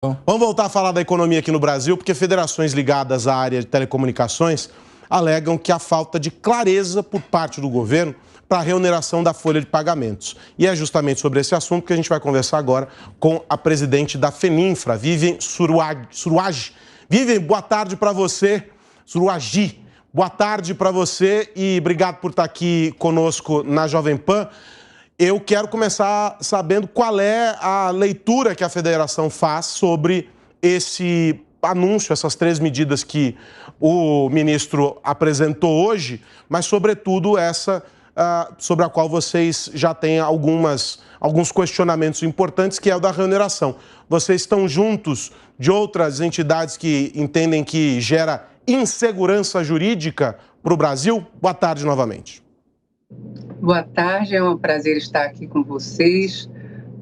Vamos voltar a falar da economia aqui no Brasil, porque federações ligadas à área de telecomunicações alegam que há falta de clareza por parte do governo para a reoneração da folha de pagamentos. E é justamente sobre esse assunto que a gente vai conversar agora com a presidente da FENINFRA, Vivian Suruagi. Vivian, boa tarde para você. Suruagi, boa tarde para você e obrigado por estar aqui conosco na Jovem Pan. Eu quero começar sabendo qual é a leitura que a federação faz sobre esse anúncio, essas 3 medidas que o ministro apresentou hoje, mas, sobretudo, essa sobre a qual vocês já têm alguns questionamentos importantes, que é o da reoneração. Vocês estão juntos de outras entidades que entendem que gera insegurança jurídica para o Brasil? Boa tarde novamente. Boa tarde, é um prazer estar aqui com vocês.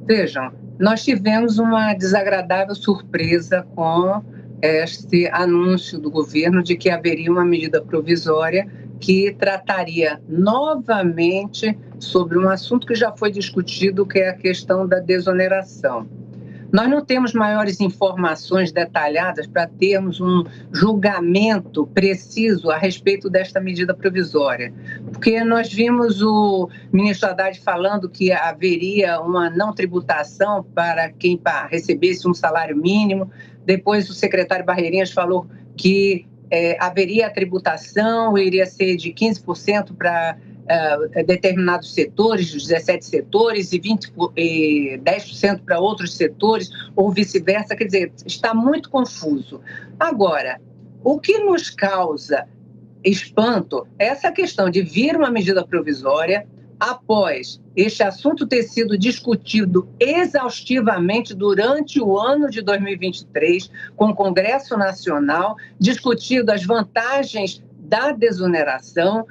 Vejam, nós tivemos uma desagradável surpresa com este anúncio do governo de que haveria uma medida provisória que trataria novamente sobre um assunto que já foi discutido, que é a questão da desoneração. Nós não temos maiores informações detalhadas para termos um julgamento preciso a respeito desta medida provisória, porque nós vimos o ministro Haddad falando que haveria uma não tributação para quem recebesse um salário mínimo, depois o secretário Barreirinhas falou que haveria a tributação, iria ser de 15% para determinados setores, os 17 setores, e 10% para outros setores, ou vice-versa. Quer dizer, está muito confuso. Agora, o que nos causa espanto é essa questão de vir uma medida provisória após este assunto ter sido discutido exaustivamente durante o ano de 2023, com o Congresso Nacional, discutido as vantagens da desoneração,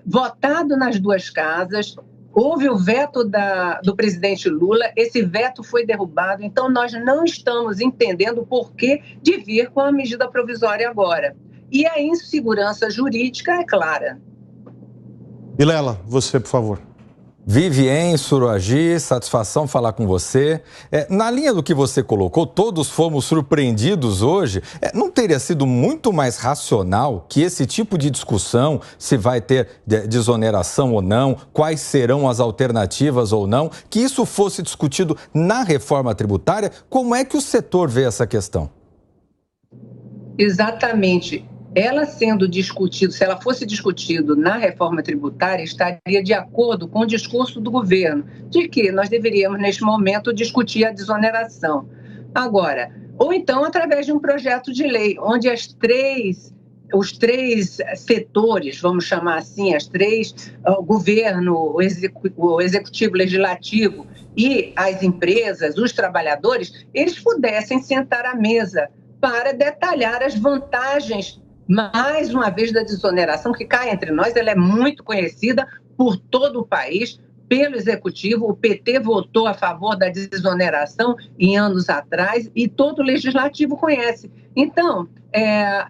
votado nas 2 casas, houve o veto do presidente Lula, esse veto foi derrubado, então nós não estamos entendendo o porquê de vir com a medida provisória agora. E a insegurança jurídica é clara. Vilela, você, por favor. Vivian Suruagi, satisfação falar com você. Na linha do que você colocou, todos fomos surpreendidos hoje. Não teria sido muito mais racional que esse tipo de discussão, se vai ter desoneração ou não, quais serão as alternativas ou não, que isso fosse discutido na reforma tributária? Como é que o setor vê essa questão? Exatamente. Ela sendo discutido, se ela fosse discutido na reforma tributária, estaria de acordo com o discurso do governo, de que nós deveríamos, neste momento, discutir a desoneração. Agora, ou então através de um projeto de lei, onde os três setores, vamos chamar assim, o governo, o executivo, legislativo e as empresas, os trabalhadores, eles pudessem sentar à mesa para detalhar as vantagens, mais uma vez, da desoneração, que cá entre nós, ela é muito conhecida por todo o país, pelo Executivo. O PT votou a favor da desoneração em anos atrás e todo o Legislativo conhece. Então,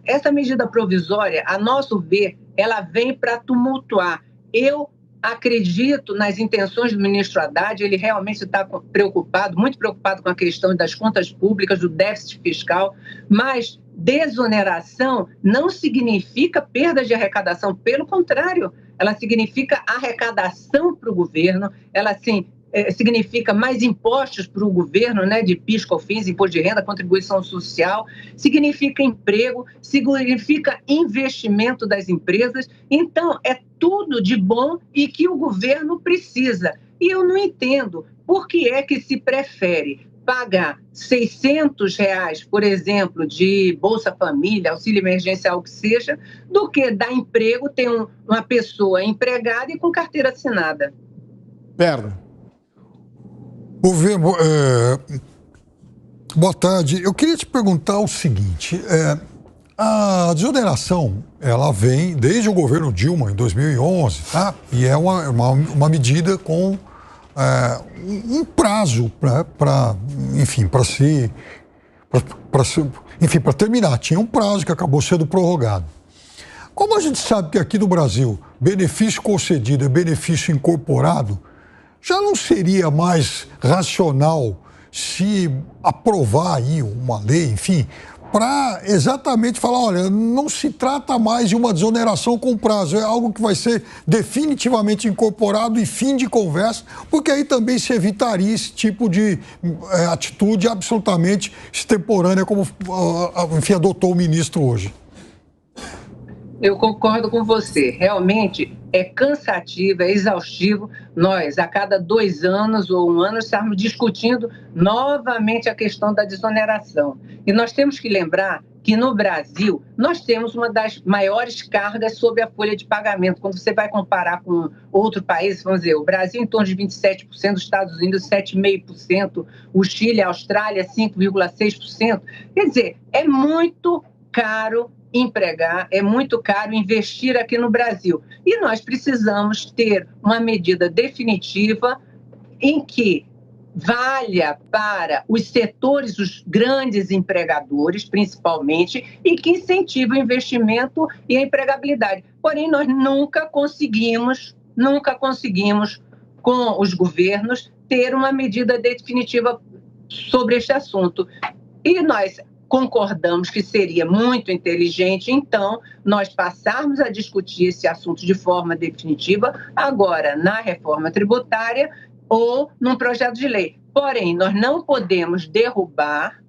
essa medida provisória, a nosso ver, ela vem para tumultuar. Eu acredito nas intenções do ministro Haddad, ele realmente está preocupado, muito preocupado com a questão das contas públicas, do déficit fiscal, mas desoneração não significa perda de arrecadação, pelo contrário, ela significa arrecadação para o governo, ela sim, significa mais impostos para o governo, né, de PIS, COFINS, imposto de renda, contribuição social, significa emprego, significa investimento das empresas. Então, é tudo de bom e que o governo precisa. E eu não entendo por que é que se prefere pagar R$600, por exemplo, de Bolsa Família, auxílio emergencial, o que seja, do que dar emprego, ter uma pessoa empregada e com carteira assinada. Perna. Boa tarde. Eu queria te perguntar o seguinte, a desoneração, ela vem desde o governo Dilma, em 2011, tá? E é uma medida com um prazo para terminar. Tinha um prazo que acabou sendo prorrogado. Como a gente sabe que aqui no Brasil, benefício concedido é benefício incorporado, já não seria mais racional se aprovar aí uma lei, enfim, para exatamente falar, olha, não se trata mais de uma desoneração com prazo, é algo que vai ser definitivamente incorporado e fim de conversa, porque aí também se evitaria esse tipo de atitude absolutamente extemporânea, como enfim, adotou o ministro hoje. Eu concordo com você. Realmente é cansativo, é exaustivo. Nós, a cada 2 anos ou 1 ano, estamos discutindo novamente a questão da desoneração. E nós temos que lembrar que no Brasil nós temos uma das maiores cargas sobre a folha de pagamento. Quando você vai comparar com outro país, vamos dizer, o Brasil em torno de 27%, os Estados Unidos 7,5%, o Chile, a Austrália 5,6%. Quer dizer, é muito caro empregar, é muito caro investir aqui no Brasil. E nós precisamos ter uma medida definitiva em que valha para os setores, os grandes empregadores, principalmente, e que incentive o investimento e a empregabilidade. Porém, nós nunca conseguimos, com os governos, ter uma medida definitiva sobre este assunto. E nós concordamos que seria muito inteligente, então, nós passarmos a discutir esse assunto de forma definitiva, agora na reforma tributária ou num projeto de lei. Porém, nós não podemos derrubar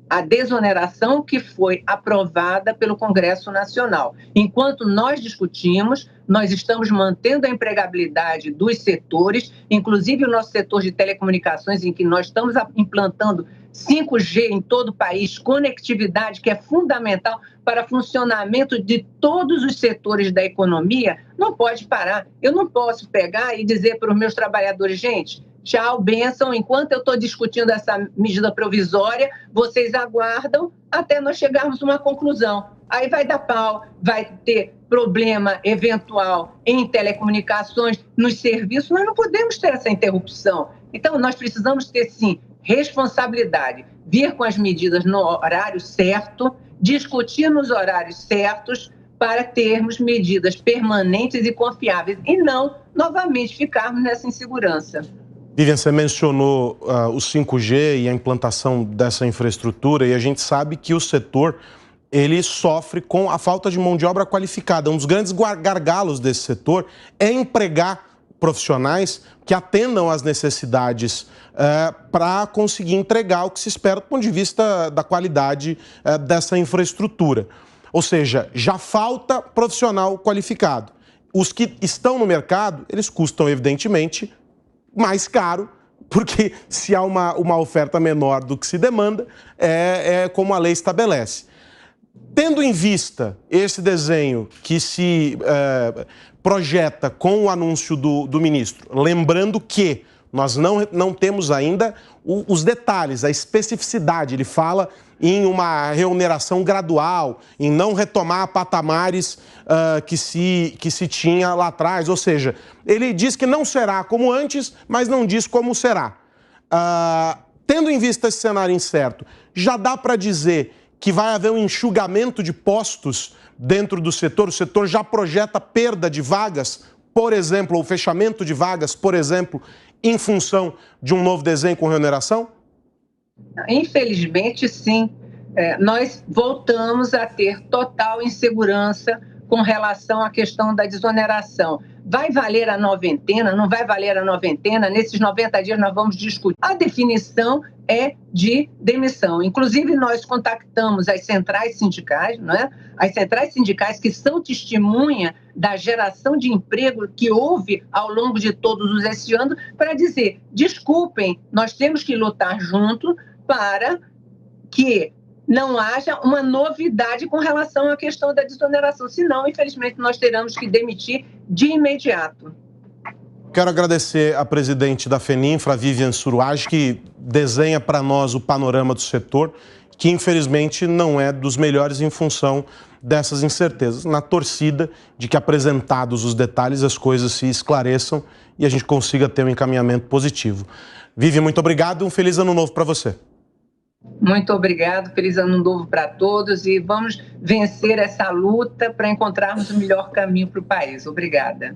a desoneração que foi aprovada pelo Congresso Nacional. Enquanto nós discutimos, nós estamos mantendo a empregabilidade dos setores, inclusive o nosso setor de telecomunicações, em que nós estamos implantando 5G em todo o país, conectividade que é fundamental para o funcionamento de todos os setores da economia, não pode parar. Eu não posso pegar e dizer para os meus trabalhadores, gente, tchau, bênção, enquanto eu estou discutindo essa medida provisória, vocês aguardam até nós chegarmos a uma conclusão. Aí vai dar pau, vai ter problema eventual em telecomunicações, nos serviços, nós não podemos ter essa interrupção. Então, nós precisamos ter, sim, responsabilidade, vir com as medidas no horário certo, discutir nos horários certos, para termos medidas permanentes e confiáveis, e não, novamente, ficarmos nessa insegurança. Vivian, você mencionou o 5G e a implantação dessa infraestrutura, e a gente sabe que o setor ele sofre com a falta de mão de obra qualificada. Um dos grandes gargalos desse setor é empregar profissionais que atendam às necessidades para conseguir entregar o que se espera do ponto de vista da qualidade dessa infraestrutura. Ou seja, já falta profissional qualificado. Os que estão no mercado, eles custam, evidentemente, mais caro, porque se há uma oferta menor do que se demanda, é como a lei estabelece. Tendo em vista esse desenho que se projeta com o anúncio do ministro, lembrando que nós não temos ainda os detalhes, a especificidade, ele fala em uma remuneração gradual, em não retomar patamares que se tinha lá atrás, ou seja, ele diz que não será como antes, mas não diz como será. Tendo em vista esse cenário incerto, já dá para dizer que vai haver um enxugamento de postos dentro do setor? O setor já projeta perda de vagas, por exemplo, ou fechamento de vagas, por exemplo, em função de um novo desenho com remuneração? Infelizmente, sim. Nós voltamos a ter total insegurança com relação à questão da desoneração. Vai valer a noventena? Não vai valer a noventena? Nesses 90 dias nós vamos discutir. A definição é de demissão. Inclusive, nós contactamos as centrais sindicais, não é? As centrais sindicais que são testemunha da geração de emprego que houve ao longo de todos esses anos, para dizer, desculpem, nós temos que lutar junto para que não haja uma novidade com relação à questão da desoneração. Senão, infelizmente, nós teremos que demitir de imediato. Quero agradecer a presidente da FENINFRA, a Vivian Suruage, que desenha para nós o panorama do setor, que infelizmente não é dos melhores em função dessas incertezas. Na torcida de que, apresentados os detalhes, as coisas se esclareçam e a gente consiga ter um encaminhamento positivo. Vivian, muito obrigado e um feliz ano novo para você. Muito obrigado, feliz ano novo para todos e vamos vencer essa luta para encontrarmos o melhor caminho para o país. Obrigada.